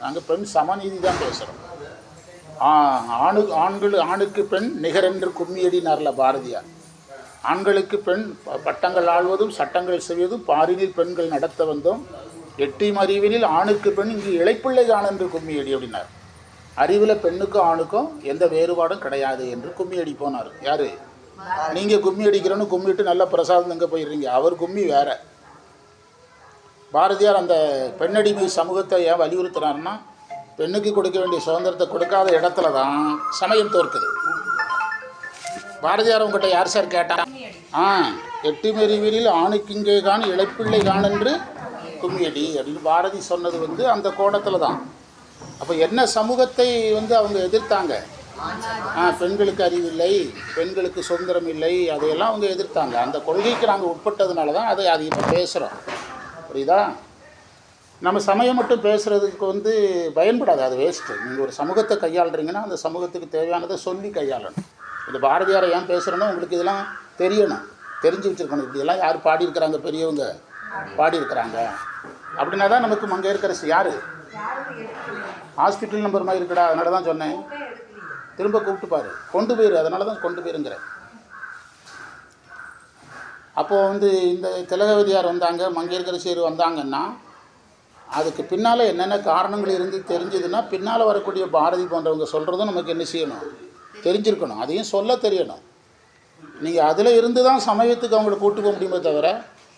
Speaker 1: நாங்கள் பெண் சமநீதி தான் பேசுகிறோம். ஆணுக்கு பெண் நிகரென்று கும்மியடினார்ல பாரதியார். ஆண்களுக்கு பெண் பட்டங்கள் ஆள்வதும் சட்டங்கள் செய்வதும் பாரினில் பெண்கள் நடத்த வந்தோம், எட்டியும் அறிவினில் ஆணுக்கு பெண் இங்கு இளைப்பிள்ளை காணென்று கும்மியடி அப்படின்னார். அறிவில் பெண்ணுக்கும் ஆணுக்கும் எந்த வேறுபாடும் கிடையாது என்று கும்மியடி போனார். யார்? நீங்கள் கும்மி அடிக்கிறோன்னு கும்மிட்டு நல்ல பிரசாதம் எங்கே போயிடுறீங்க. அவர் கும்மி வேற. பாரதியார் அந்த பெண்ணடிமை சமூகத்தை ஏன் வலியுறுத்துறாருன்னா, பெண்ணுக்கு கொடுக்க வேண்டிய சுதந்திரத்தை கொடுக்காத இடத்துல தான் சமயம் தோற்குது. பாரதியார் உங்கள்கிட்ட யார் சார் கேட்டா? எட்டுமெறிவினில் ஆணுக்கு இங்கே காண இளைப்பிள்ளை காணென்று கும்மியடி அப்படின்னு பாரதி சொன்னது வந்து அந்த கோணத்தில் தான். அப்போ என்ன சமூகத்தை வந்து அவங்க எதிர்த்தாங்க? பெண்களுக்கு அறிவில்லை, பெண்களுக்கு சுதந்திரம் இல்லை, அதையெல்லாம் அவங்க எதிர்த்தாங்க. அந்த கொள்கைக்கு நாங்கள் உட்பட்டதுனால தான் அதை அதிகமாக பேசுகிறோம். புரியுதா? நம்ம சமயம் மட்டும் பேசுகிறதுக்கு வந்து பயன்படாது, அது வேஸ்ட்டு. நீங்கள் ஒரு சமூகத்தை கையாளுறீங்கன்னா அந்த சமூகத்துக்கு தேவையானதை சொல்லி கையாளணும். இந்த பாரதியாரை ஏன் பேசுகிறேன்னா உங்களுக்கு இதெல்லாம் தெரியணும், தெரிஞ்சு வச்சுருக்கணும். இப்படியெல்லாம் யார் பாடியிருக்கிறாங்க, பெரியவங்க பாடியிருக்கிறாங்க அப்படின்னா தான் நமக்கு மங்கையர்க்கரசி யார் ஹாஸ்பிட்டல் நம்பர் மாதிரி இருக்கடா, அதனால தான் சொன்னேன். திரும்ப கூப்பிட்டு பாரு, கொண்டு போயிரு, அதனால தான் கொண்டு போயிருங்கிறேன். அப்போது வந்து இந்த திலகவதியார் வந்தாங்க, மங்கையர்க்கரசியர் வந்தாங்கன்னா அதுக்கு பின்னால் என்னென்ன காரணங்கள் இருந்து தெரிஞ்சதுன்னா, பின்னால் வரக்கூடிய பாரதி போன்றவங்க சொல்கிறதும் நமக்கு என்ன செய்யணும், தெரிஞ்சிருக்கணும். அதையும் சொல்ல தெரியணும். நீங்கள் அதில் இருந்து தான் சமயத்துக்கு அவங்கள கூட்டு போக முடியுமே தவிர,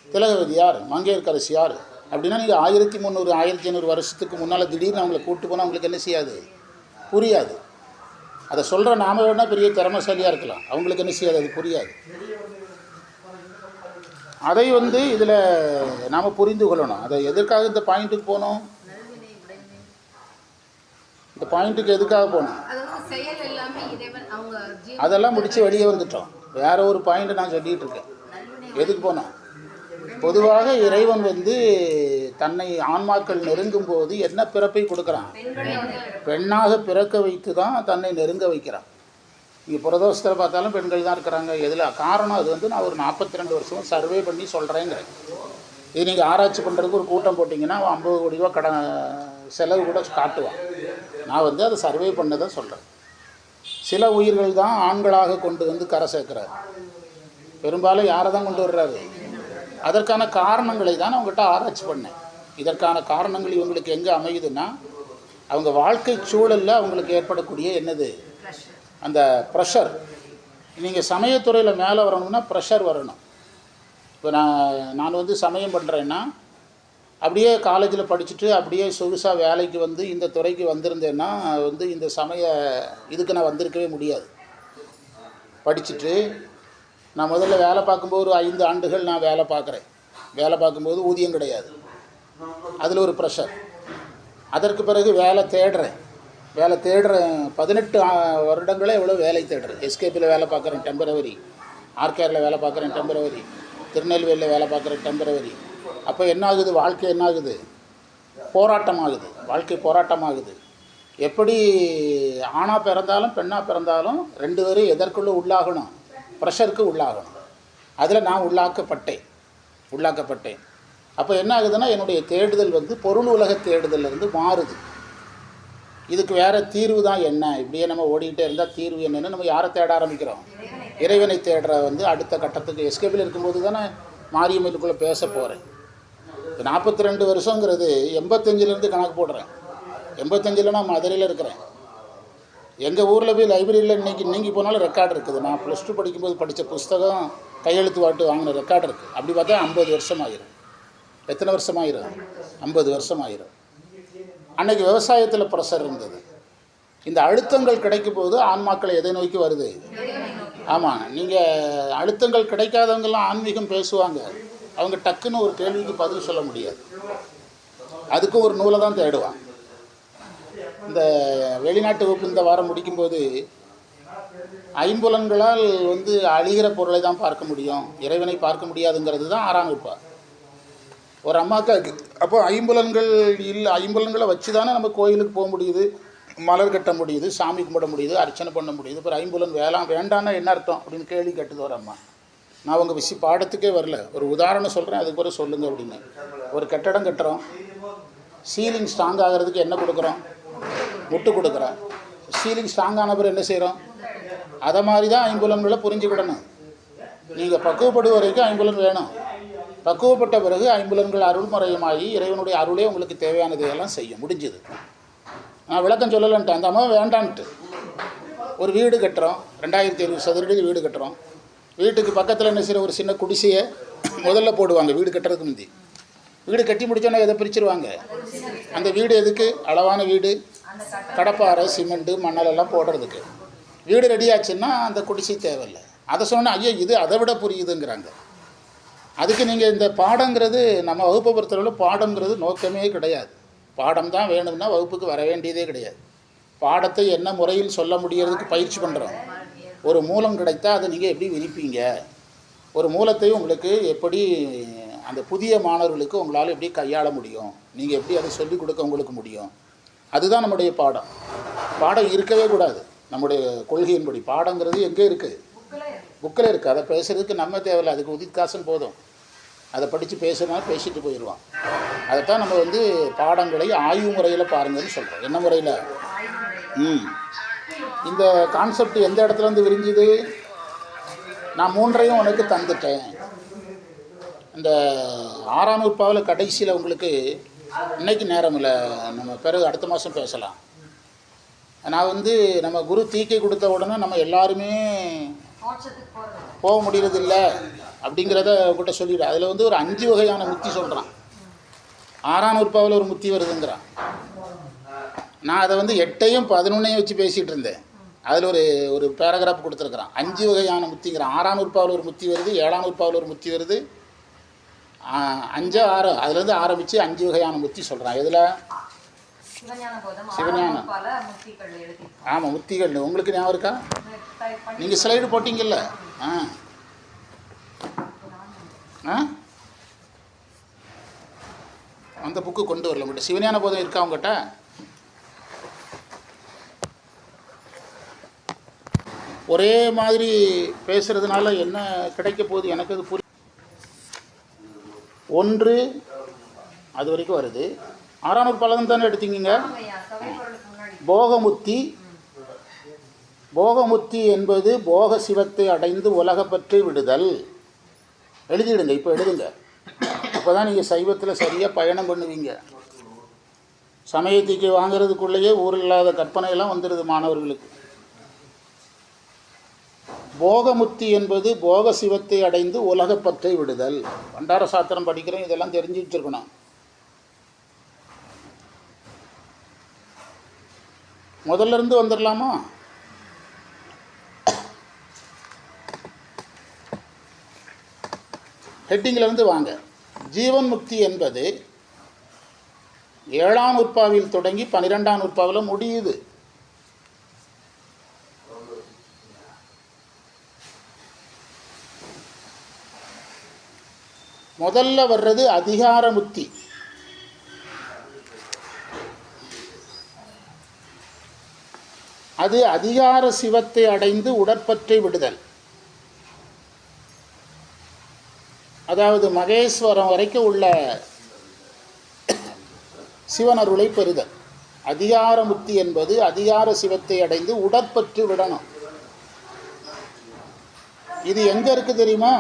Speaker 1: திலகவதியார் மங்கையர்க்கரசியார் அப்படின்னா நீங்கள் 1300 1500 வருஷத்துக்கு முன்னால் திடீர்னு அவங்கள கூட்டு போனால் அவங்களுக்கு என்ன செய்யாது, புரியாது. அதை சொல்கிற நாம வேணால் பெரிய திறமைசாலியாக இருக்கலாம், அவங்களுக்கு என்ன செய்யாது, அது புரியாது. அதை வந்து இதில் நாம் புரிந்து கொள்ளணும். அதை எதற்காக இந்த பாயிண்ட்டுக்கு போகணும், இந்த பாயிண்ட்டுக்கு எதுக்காக போகணும், அதெல்லாம் முடித்து வெளியே வந்துட்டோம். வேற ஒரு பாயிண்ட்டு நான் சொல்லிகிட்டு இருக்கேன். எதுக்கு போனோம்? பொதுவாக இறைவன் வந்து தன்னை ஆன்மாக்கள் நெருங்கும் போது என்ன பிறப்பை கொடுக்குறான்? பெண்ணாக பிறக்க வைத்து தான் தன்னை நெருங்க வைக்கிறான். இங்கே புரதோஷத்தில் பார்த்தாலும் பெண்கள் தான் இருக்கிறாங்க. எதில் காரணம்? அது வந்து நான் ஒரு 42 வருஷம் சர்வே பண்ணி சொல்கிறேங்கிறேன். இது நீங்கள் ஆராய்ச்சி பண்ணுறதுக்கு ஒரு கூட்டம் போட்டிங்கன்னா 50 கோடி ரூபா செலவு கூட காட்டுவான். நான் வந்து அதை சர்வே பண்ணதை சொல்கிறேன். சில உயிர்கள் தான் ஆண்களாக கொண்டு வந்து கரை சேர்க்கிறார். பெரும்பாலும் யாரை தான் கொண்டு வர்றாரு? அதற்கான காரணங்களை தான் அவங்ககிட்ட ஆராய்ச்சி பண்ணேன். இதற்கான காரணங்கள் இவங்களுக்கு எங்கே அமையுதுன்னா, அவங்க வாழ்க்கை சூழலில் அவங்களுக்கு ஏற்படக்கூடிய என்னது, அந்த ப்ரெஷர். நீங்கள் சமயத்துறையில் மேலே வரணும்னா ப்ரெஷர் வரணும். இப்போ நான் வந்து சமயம் பண்ணுறேன்னா, அப்படியே காலேஜில் படிச்சுட்டு அப்படியே சொகுசாக வேலைக்கு வந்து இந்த துறைக்கு வந்திருந்தேன்னா வந்து இந்த இதுக்கு நான் வந்திருக்கவே முடியாது. படிச்சுட்டு நான் முதல்ல வேலை பார்க்கும்போது ஒரு 5 ஆண்டுகள் நான் வேலை பார்க்குறேன். வேலை பார்க்கும்போது ஊதியம் கிடையாது, அதில் ஒரு ப்ரெஷர். அதற்கு பிறகு வேலை தேடுறேன். 18 வருடங்களே எவ்வளோ வேலை தேடுறேன். எஸ்கேபியில் வேலை பார்க்குறேன் டெம்பரவரி, ஆர்கேரில் வேலை பார்க்குறேன் டெம்பரவரி, திருநெல்வேலியில் வேலை பார்க்குறேன் டெம்பரவரி. அப்போ என்ன ஆகுது? வாழ்க்கை என்ன ஆகுது? போராட்டமாகுது. வாழ்க்கை போராட்டமாகுது. எப்படி ஆணாக பிறந்தாலும் பெண்ணாக பிறந்தாலும் 2 பேரும் எதற்குள்ளே உள்ளாகணும்? ப்ரெஷருக்கு உள்ளாகணும். அதில் நான் உள்ளாக்கப்பட்டேன். அப்போ என்ன ஆகுதுன்னா, என்னுடைய தேடுதல் வந்து பொருள் உலக தேடுதலிருந்து மாறுது. இதுக்கு வேறு தீர்வு தான் என்ன? இப்படியே நம்ம ஓடிக்கிட்டே இருந்தால் தீர்வு என்னென்னு நம்ம யாரை தேட ஆரம்பிக்கிறோம்? இறைவனை தேடுற வந்து அடுத்த கட்டத்துக்கு எஸ்கேபில் இருக்கும்போது தானே மாரியம்மனுக்குள்ளே பேச போகிறேன். 42 வருஷங்கிறது 85லேருந்து கணக்கு போடுறேன். 85ல் நான் மதுரையில் இருக்கிறேன். எங்கள் ஊரில் போய் லைப்ரரியில் இன்றைக்கி நீங்கி போனாலும் ரெக்கார்டு இருக்குது. நான் +2 படிக்கும்போது படித்த புஸ்தகம் கையெழுத்து வாட்டு வாங்கின ரெக்கார்டு இருக்குது. அப்படி பார்த்தா 50 வருஷம் ஆகிரும். எத்தனை வருஷம் ஆகிரும்? 50 வருஷம் ஆகிரும். அன்றைக்கி விவசாயத்தில் ப்ரெஷர் இருந்தது. இந்த அழுத்தங்கள் கிடைக்கும் போது ஆன்மாக்கள் எதை நோக்கி வருது? ஆமாம், நீங்கள் அழுத்தங்கள் கிடைக்காதவங்கெல்லாம் ஆன்மீகம் பேசுவாங்க. அவங்க டக்குன்னு ஒரு கேள்விக்கு பதில் சொல்ல முடியாது. அதுக்கும் ஒரு நூலை தான் தேடுவான். இந்த வெளிநாட்டு வகுப்பு இந்த வாரம் முடிக்கும்போது, ஐம்புலன்களால் வந்து அழிகிற பொருளை தான் பார்க்க முடியும், இறைவனை பார்க்க முடியாதுங்கிறது தான் 6ஆம் வகுப்பா ஒரு அம்மாவுக்கு. அப்போ ஐம்புலன்களை வச்சு தானே நம்ம கோயிலுக்கு போக முடியுது, மலர் கட்ட முடியுது, சாமி கும்பிட முடியுது, அர்ச்சனை பண்ண முடியுது. இப்போ ஐம்புலன் வேண்டான்னா என்ன அர்த்தம் அப்படின்னு கேள்வி கேட்டது ஒரு அம்மா. நான் உங்கள் பாடத்துக்கே வரல, ஒரு உதாரணம் சொல்கிறேன், அதுக்கு பிறகு சொல்லுங்கள் அப்படின்னு. ஒரு கட்டடம் கட்டுறோம், சீலிங் ஸ்ட்ராங் ஆகிறதுக்கு என்ன கொடுக்குறோம்? முட்டு கொடுக்குறோம். சீலிங் ஸ்ட்ராங்கான பிறகு என்ன செய்கிறோம்? அதை மாதிரி தான் ஐம்புலன்களை புரிஞ்சுக்கிடணும். நீங்கள் பக்குவப்படும் வரைக்கும் ஐம்புலன் வேணும். பக்குவப்பட்ட பிறகு ஐம்புலன்கள் அருள்முறையமாகி இறைவனுடைய அருளே உங்களுக்கு தேவையானதையெல்லாம் செய்யும். முடிஞ்சுது. நான் விளக்கம் சொல்லலைன்ட்டு அந்த அம்மா வேண்டான்ட்டு. ஒரு வீடு கட்டுறோம், 2700 சதுரடி வீடு கட்டுறோம். வீட்டுக்கு பக்கத்தில் என்ன செய்கிற ஒரு சின்ன குடிசையை முதல்ல போடுவாங்க. வீடு கட்டுறதுக்கு முந்தி வீடு கட்டி முடித்தோன்னா எதை பிரிச்சுருவாங்க? அந்த வீடு எதுக்கு? அளவான வீடு, கடப்பாறை, சிமெண்ட்டு, மணலெல்லாம் போடுறதுக்கு. வீடு ரெடியாச்சுன்னா அந்த குடிசை தேவையில்லை. அதை சொன்னால் ஐயோ இது அதை விட புரியுதுங்கிறாங்க. அதுக்கு நீங்கள் இந்த பாடங்கிறது நம்ம வகுப்பை பொறுத்தளவில் பாடங்கிறது நோக்கமே கிடையாது. பாடம் தான் வேணும்னா வகுப்புக்கு வர வேண்டியதே கிடையாது. பாடத்தை என்ன முறையில் சொல்ல முடியறதுக்கு பயிற்சி பண்ணுறோம். ஒரு மூலம் கிடைத்தா அதை நீங்கள் எப்படி விரிப்பீங்க, ஒரு மூலத்தை உங்களுக்கு எப்படி அந்த புதிய மாணவர்களுக்கு உங்களால் எப்படி கையாள முடியும், நீங்கள் எப்படி அதை சொல்லிக் கொடுக்க உங்களுக்கு முடியும், அதுதான் நம்முடைய பாடம். பாடம் இருக்கவே கூடாது. நம்முடைய கொள்கையின்படி பாடங்கிறது எங்கே இருக்குது? புக்கில் இருக்குது. அதை பேசுகிறதுக்கு நம்ம தேவையில்லை. அதுக்கு உதித்காசன் போதும். அதை படித்து பேசுனா பேசிட்டு போயிடுவான். அதைத்தான் நம்ம பாடங்களை ஆய்வு முறையில் பாருங்கன்னு சொல்கிறோம். என்ன முறையில்? இந்த கான்செப்ட் எந்த இடத்துலேருந்து விரிஞ்சுது? நான் 3ஐயும் உனக்கு தந்துட்டேன். இந்த 6ஆம் நூற்பாவில் கடைசியில் உங்களுக்கு இன்றைக்கி நேரம் இல்லை, நம்ம பிறகு அடுத்த மாதம் பேசலாம். நான் நம்ம குரு தீக்கை கொடுத்த உடனே நம்ம எல்லாருமே போக முடியறதில்ல அப்படிங்கிறத உங்கள்கிட்ட சொல்லிவிடு. அதில் ஒரு 5 வகையான முத்தி சொல்கிறான். 6ஆம் நூற்பாவில் ஒரு முத்தி வருதுங்கிறான். நான் அதை 8ஐயும் 11ஐயும் வச்சு பேசிகிட்டு இருந்தேன். அதில் ஒரு பேராகிராஃப் கொடுத்துருக்குறான். 5 வகையான முத்திங்கிறான். 6ஆம் நூற்பாவில் ஒரு முத்தி வருது, 7ஆம் நூற்பாவில் ஒரு முத்தி வருது, 5, 6 அதுலேருந்து ஆரம்பித்து 5 வகையான முத்தி சொல்கிறான். எதில்? சிவஞானம். ஆமாம், முத்திகள். உங்களுக்கு ஞாபகம் இருக்கா? நீங்கள் ஸ்லைடு போட்டிங்கல்ல? அந்த புக்கு கொண்டு வரல உங்கள்கிட்ட. சிவஞான போதம் இருக்கா உங்கள்கிட்ட? ஒரே மாதிரி பேசுகிறதுனால என்ன கிடைக்க போகுது எனக்கு அது புரிய. 1 அது வரைக்கும் வருது. 6ஆம் நூற்பாலம் தானே எடுத்தீங்க. போகமுத்தி. போகமுத்தி என்பது போக சிவத்தை அடைந்து உலகப்பற்று விடுதல். எழுதிடுங்க, இப்போ எழுதுங்க. அப்போ தான் நீங்கள் சைவத்தில் சரியாக பயணம் பண்ணுவீங்க. சமயத்துக்கு வாங்கிறதுக்குள்ளேயே ஊரில் இல்லாத கற்பனையெல்லாம் வந்துடுது மாணவர்களுக்கு. போகமுத்தி என்பது போக சிவத்தை அடைந்து உலகப்பற்றை விடுதல். பண்டார சாத்திரம் படிக்கிறோம், இதெல்லாம் தெரிஞ்சு வச்சுருக்கணும். முதல்ல இருந்து வந்துடலாமா? ஹெட்டிங்கிலிருந்து வாங்க. ஜீவன் முக்தி என்பது 7ஆம் நூற்பாவில் தொடங்கி 12ஆம் நூற்பாவில் முடியுது. முதல்ல வர்றது அதிகார முத்தி. அது அதிகார சிவத்தை அடைந்து உடற்பற்றை விடுதல். அதாவது மகேஸ்வரம் வரைக்கும் உள்ள சிவனருளை பெறுதல். அதிகார முத்தி என்பது அதிகார சிவத்தை அடைந்து உடற்பற்று விடணும். இது எங்க இருக்கு தெரியுமா?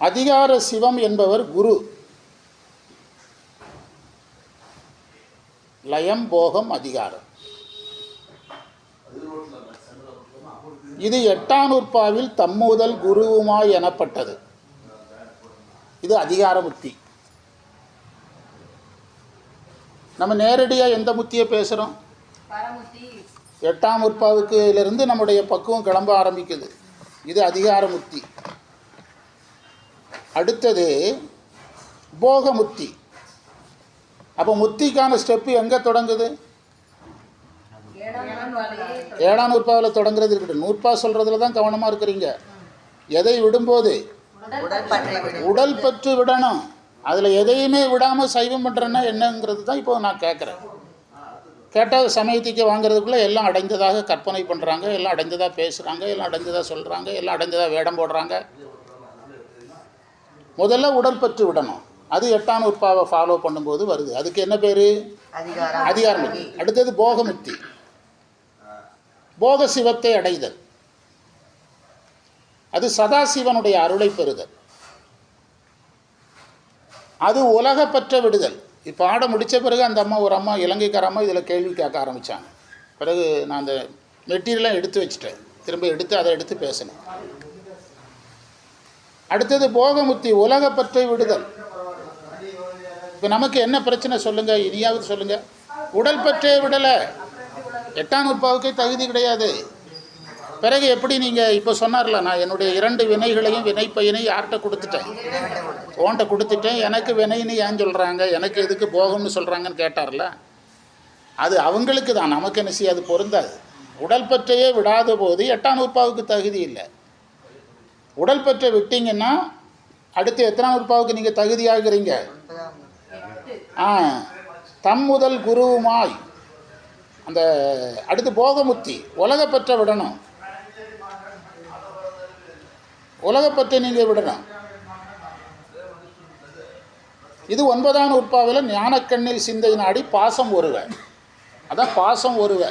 Speaker 1: அதிகார சிவம் என்பவர் குரு. லயம், போகம், அதிகாரம். இது 8ஆம் நூற்பாவில் தம்முதல் குருவுமாய் எனப்பட்டது. இது அதிகார முத்தி. நம்ம நேரடியாக எந்த முத்தியை பேசுகிறோம்? 8ஆம் நூற்பாவுக்குலேருந்து நம்முடைய பக்குவம் கிளம்ப ஆரம்பிக்குது. இது அதிகார முத்தி. அடுத்தது போகமுத்தி. அப்போ முத்திக்கான ஸ்டெப்பு எங்கே தொடங்குது? 7ஆம் நூற்பாவில் தொடங்குறது இருக்கட்டும். நூற்பா சொல்கிறதுல தான் கவனமாக இருக்கிறீங்க. எதை விடும்போது? உடல் பற்று விடணும். அதில் எதையுமே விடாமல் சைவம் பண்ணுறேன்னா என்னங்கிறது தான் இப்போ நான் கேட்குறேன். கேட்டால் சமயத்துக்கு வாங்கிறதுக்குள்ளே எல்லாம் அடைந்ததாக கற்பனை பண்ணுறாங்க, எல்லாம் அடைந்ததாக பேசுகிறாங்க, எல்லாம் அடைந்ததாக சொல்கிறாங்க, எல்லாம் அடைந்ததாக வேடம் போடுறாங்க. முதல்ல உடல் பற்று விடணும். அது எட்டாம் உற்பாவை ஃபாலோ பண்ணும்போது வருது. அதுக்கு என்ன பேர்? அதிகாரமுத்தி. அடுத்தது போகமுத்தி, போக சிவத்தை அடைதல். அது சதாசிவனுடைய அருளை பெறுதல். அது உலகப்பற்ற விடுதல். இப்போ ஆட முடித்த பிறகு அந்த அம்மா, ஒரு அம்மா இலங்கைக்கார அம்மா இதில் கேள்வி கேட்க ஆரம்பித்தாங்க. பிறகு நான் அந்த மெட்டீரியலாம் எடுத்து வச்சுட்டேன், திரும்ப எடுத்து அதை எடுத்து பேசினேன். அடுத்தது போகமுத்தி, உலகப்பற்றை விடுதல். இப்போ நமக்கு என்ன பிரச்சனை சொல்லுங்கள், இனியாவது சொல்லுங்கள். உடல் பற்றே விடலை, எட்டாம் உற்பாவுக்கே தகுதி கிடையாது. பிறகு எப்படி நீங்கள் இப்போ சொன்னார்ல, நான் என்னுடைய 2 வினைகளையும் வினைப்பயனை யார்கிட்ட கொடுத்துட்டேன்? ஓன்ட்ட கொடுத்துட்டேன். எனக்கு வினைன்னு ஏன் சொல்கிறாங்க, எனக்கு எதுக்கு போகம்னு சொல்கிறாங்கன்னு கேட்டார்ல, அது அவங்களுக்கு தான், நமக்கு என்ன செய்ய, அது பொருந்தாது. உடல் பற்றையே விடாத போது எட்டாம் உற்பாவுக்கு தகுதி இல்லை. உடல் பற்றை விட்டீங்கன்னா அடுத்து எத்தனாம் உற்பாவுக்கு நீங்கள் தகுதியாகிறீங்க? தம் முதல் குருவுமாய். அந்த அடுத்து போகமுத்தி, உலகப்பற்றை விடணும். உலகப்பற்றை நீங்கள் விடணும். இது 9ஆம் உற்பாவில் ஞானக்கண்ணில் சிந்தை நாடி பாசம் ஒருவ. அதான் பாசம் ஒருவ.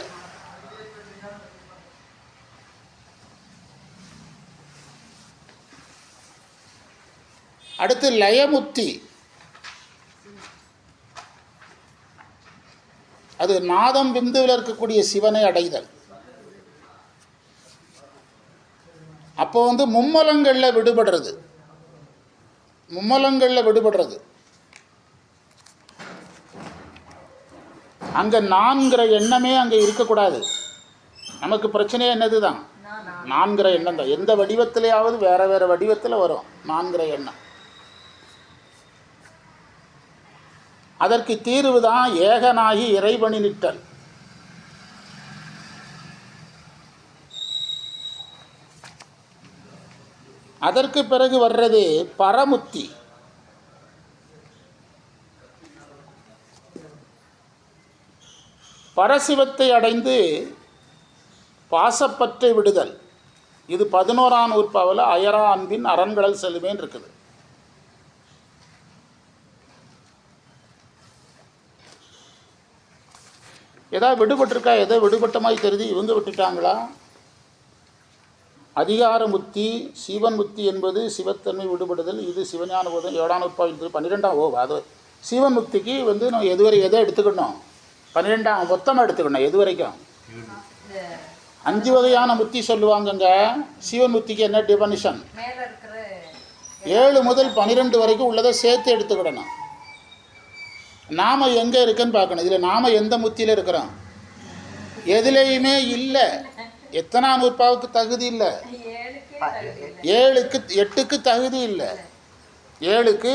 Speaker 1: அடுத்து லயமுத்தி, அது நாதம் பிந்துவில் இருக்கக்கூடிய சிவனை அடைதல். அப்போ மும்மலங்களில் விடுபடுறது. மும்மலங்களில் விடுபடுறது. அங்கே நான்கிற எண்ணமே அங்கே இருக்கக்கூடாது. நமக்கு பிரச்சனையே என்னது தான், நான்கிற எண்ணம் தான். எந்த வடிவத்திலேயாவது வேறு வேறு வடிவத்தில் வரும் நான்கிற எண்ணம். அதற்கு தீர்வு தான் ஏகனாகி இறைவனி நிற்றல். அதற்கு பிறகு வர்றது பரமுத்தி. பரசிவத்தை அடைந்து பாசப்பற்றை விடுதல். இது 11ஆம் உற்பாவில் அயரா அன்பின் அரண்களல் செல்லுமேன் இருக்குது. ஏதாவது விடுபட்டிருக்கா? எதோ விடுபட்ட மாதிரி தெரியுது. இவங்க விட்டுட்டாங்களா? அதிகாரமுத்தி, சிவன் முத்தி என்பது சிவத்தன்மை விடுபடுதல். இது சிவஞான போதம் 7ஆம் உற்பாவில் 12ஆம். அது சிவன் முக்திக்கு நம்ம எதுவரை எதை எடுத்துக்கணும்? 12ஆம் மொத்தமாக எடுத்துக்கணும். எது வரைக்கும்? 5 வகையான முத்தி சொல்லுவாங்கங்க. சிவன் முத்திக்கு என்ன டெஃபனிஷன்? 7 முதல் 12 வரைக்கும் உள்ளதை சேர்த்து எடுத்துக்கிடணும். நாம் எங்கே இருக்குன்னு பார்க்கணும். இதில் நாம் எந்த முத்தியில் இருக்கிறோம்? எதுலேயுமே இல்லை. எத்தனாம் உற்பாவுக்கு தகுதி இல்லை? 7க்கு 8க்கு தகுதி இல்லை. 7க்கு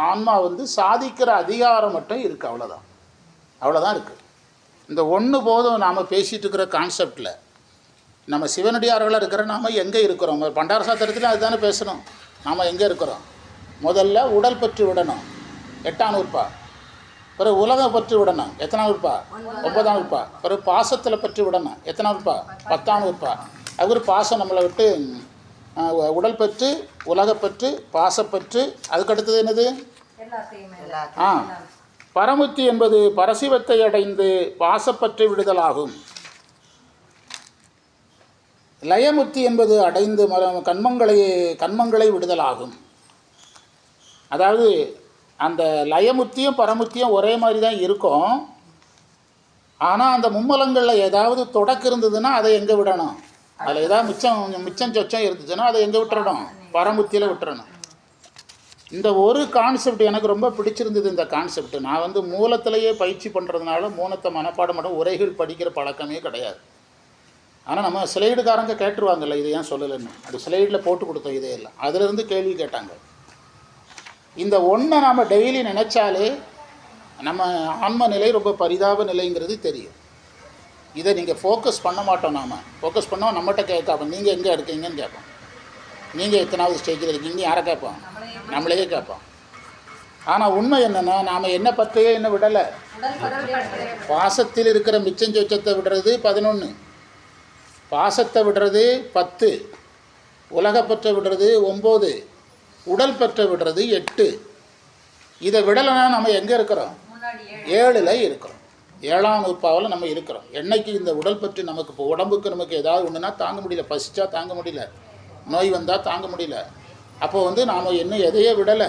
Speaker 1: ஆன்மா சாதிக்கிற அதிகாரம் மட்டும் இருக்குது. அவ்வளோதான் இருக்குது. இந்த ஒன்று போதும். நாம் பேசிகிட்டு இருக்கிற கான்செப்டில் நம்ம சிவனடியார்களாக இருக்கிற நாம் எங்கே இருக்கிறோம்? பண்டார சாத்திரத்தில் அதுதானே பேசணும். நாம் எங்கே இருக்கிறோம்? முதல்ல உடல் பற்றி விடணும், 8ஆம் உற்பா. பிறகு உலகம் பற்றி விடணும், எத்தனாம் உற்பா? 9ஆம் உற்பா. பிறகு பாசத்தில் பற்றி விடணும், எத்தனாம் உற்பா? 10ஆம் உற்பா. அது பாசம் நம்மளை விட்டு உடல் பற்று, உலகப்பற்று, பாசப்பற்று. அதுக்கடுத்தது என்னது? பரமுத்தி என்பது பரசிவத்தை அடைந்து பாசப்பற்றை விடுதலாகும். லயமுத்தி என்பது அடைந்து கண்மங்களை விடுதலாகும். அதாவது அந்த லயமுத்தியும் பரமுத்தியும் ஒரே மாதிரி தான் இருக்கும். ஆனால் அந்த மும்மலங்களில் ஏதாவது தொடக்கு இருந்ததுன்னா அதை எங்கே விடணும்? அதில் ஏதாவது மிச்சம் சொச்சம் இருந்துச்சுன்னா அதை எங்கே விட்டுறணும்? பரமுத்தியில் விட்டுறணும். இந்த ஒரு கான்செப்ட் எனக்கு ரொம்ப பிடிச்சிருந்தது. இந்த கான்செப்ட் நான் மூலத்திலேயே பயிற்சி பண்ணுறதுனால மூலத்தை மனப்பாடம் பண்ண உரைகள் படிக்கிற பழக்கமே கிடையாது. ஆனால் நம்ம ஸ்லைடுக்காரங்க கேட்டுருவாங்கல்ல, இதை ஏன் சொல்லலைன்னு. அது ஸ்லைடில் போட்டு கொடுத்தோம் இதையெல்லாம். அதிலிருந்து கேள்வி கேட்டாங்க. இந்த ஒன்றை நாம் டெய்லி நினச்சாலே நம்ம ஆன்ம நிலை ரொம்ப பரிதாப நிலைங்கிறது தெரியும். இதை நீங்கள் ஃபோக்கஸ் பண்ண மாட்டோம். நாம் ஃபோக்கஸ் பண்ணோம், நம்மகிட்ட கேட்காப்போம், நீங்கள் எங்கே இருக்கீங்கன்னு கேட்போம். நீங்கள் எத்தனாவது ஸ்டேஜில் இருக்கீங்க யாரை கேட்போம்? நம்மளையே கேட்போம். ஆனால் உண்மை என்னென்னா, நாம் என்ன பற்றையே என்ன விடலை. பாசத்தில் இருக்கிற மிச்சம் சொச்சத்தை விடுறது 11, பாசத்தை விடுறது 10, உலகப்பற்றை விடுறது 9, உடல் பற்றை விடுறது 8. இதை விடலைன்னா நம்ம எங்கே இருக்கிறோம்? 7ல் இருக்கிறோம். 7ஆம் நூற்பாவில் நம்ம இருக்கிறோம். என்னைக்கு இந்த உடல் பற்றி நமக்கு இப்போ உடம்புக்கு நமக்கு ஏதாவது ஒன்றுனா தாங்க முடியல, பசிச்சா தாங்க முடியல, நோய் வந்தால் தாங்க முடியல, அப்போ வந்து நாம் இன்னும் எதையே விடலை.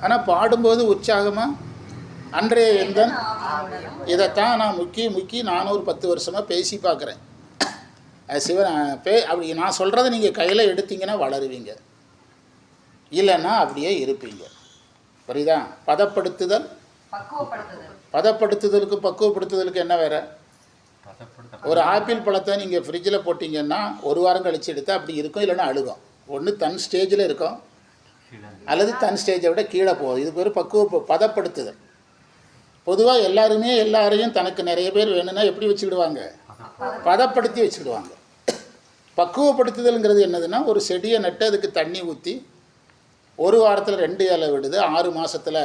Speaker 1: ஆனால் பாடும்போது உற்சாகமாக அன்றைய எந்தன் இதைத்தான் நான் முக்கி நானும் ஒரு 10 வருஷமாக பேசி பார்க்குறேன். சிவன் அப்படி நான் சொல்கிறத நீங்கள் கையில் எடுத்தீங்கன்னா வளருவீங்க, இல்லைன்னா அப்படியே இருப்பீங்க. புரியுதா? பதப்படுத்துதல், பதப்படுத்துதலுக்கு பக்குவப்படுத்துதலுக்கு என்ன வேறு? ஒரு ஆப்பிள் பழத்தை நீங்கள் ஃப்ரிட்ஜில் போட்டிங்கன்னா 1 வாரம் கழித்து எடுத்தால் அப்படி இருக்கும், இல்லைன்னா அழுகும். ஒன்று தன் ஸ்டேஜில் இருக்கும், அல்லது தன் ஸ்டேஜை விட கீழே போகுது. இது பேர் பதப்படுத்துதல். பொதுவாக எல்லாரையும் தனக்கு நிறைய பேர் வேணும்னா எப்படி வச்சுக்கிடுவாங்க? பதப்படுத்தி வச்சுக்கிடுவாங்க. பக்குவப்படுத்துதல்ங்கிறது என்னதுன்னா, ஒரு செடியை நட்டு அதுக்கு தண்ணி ஊற்றி 1 வாரத்தில் 2 இலை விடுது, 6 மாதத்தில்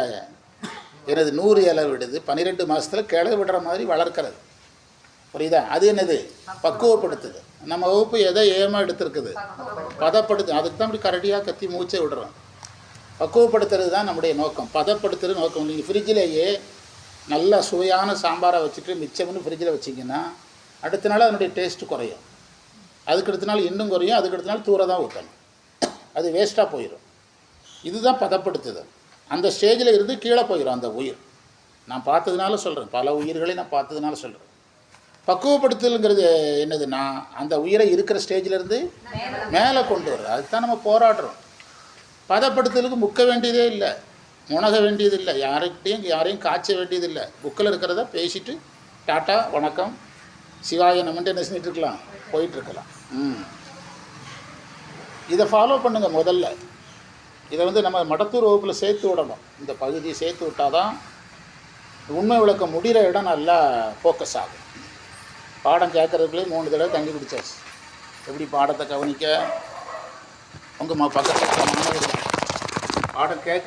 Speaker 1: 100 இலை விடுது, 12 மாதத்தில் கிளை விடுற மாதிரி வளர்க்கிறது. புரியுதா? அது என்னது? பக்குவப்படுத்துது. நம்ம வகுப்பு எதை ஏமா எடுத்துருக்குது? பதப்படுத்து. அதுக்கு தான் இப்படி கரடியாக கத்தி மூச்சை விடுறோம். பக்குவப்படுத்துறது தான் நம்முடைய நோக்கம், பதப்படுத்துறது நோக்கம். நீங்கள் ஃப்ரிட்ஜிலேயே நல்லா சுவையான சாம்பாரை வச்சுட்டு மிச்சம்னு ஃப்ரிட்ஜில் வச்சிங்கன்னா அடுத்த நாள் அதனுடைய டேஸ்ட்டு குறையும், அதுக்கு அடுத்த நாள் இன்னும் குறையும், அதுக்கு அடுத்த நாள் தூர தான் ஊற்றணும், அது வேஸ்ட்டாக போயிடும். இதுதான் பதப்படுத்துதல். அந்த ஸ்டேஜில் இருந்து கீழே போயிடும் அந்த உயிர். நான் பார்த்ததுனால சொல்கிறேன், பல உயிர்களை நான் பார்த்ததுனால சொல்கிறேன். பக்குவப்படுத்துதல்ங்கிறது என்னதுன்னா, அந்த உயிரை இருக்கிற ஸ்டேஜிலேருந்து மேலே கொண்டு வர்றது. அதுதான் நம்ம போராடுறோம். பதப்படுத்துதலுக்கு முக்க வேண்டியதே இல்லை, முனக வேண்டியது இல்லை, யாரையும் காய்ச்ச வேண்டியது இல்லை. புக்கில் இருக்கிறத பேசிட்டு டாட்டா வணக்கம் சிவாய நம்மன்ட்டு என்ன செஞ்சுட்டு இருக்கலாம், போயிட்டுருக்கலாம். இதை ஃபாலோ பண்ணுங்கள். முதல்ல இதை வந்து நம்ம மடத்தூர் வகுப்பில் சேர்த்து விடணும். இந்த பகுதியை சேர்த்து விட்டால் தான் உண்மை விளக்கம் முடிகிற இடம் நல்லா ஃபோக்கஸ் ஆகும். பாடம் கேட்குறதுக்குள்ளே 3 தடவை தண்ணி குடிச்சாச்சு. எப்படி பாடத்தை கவனிக்க உங்கள் பக்கத்தில் மாணவர்கள் பாடம் கேட்க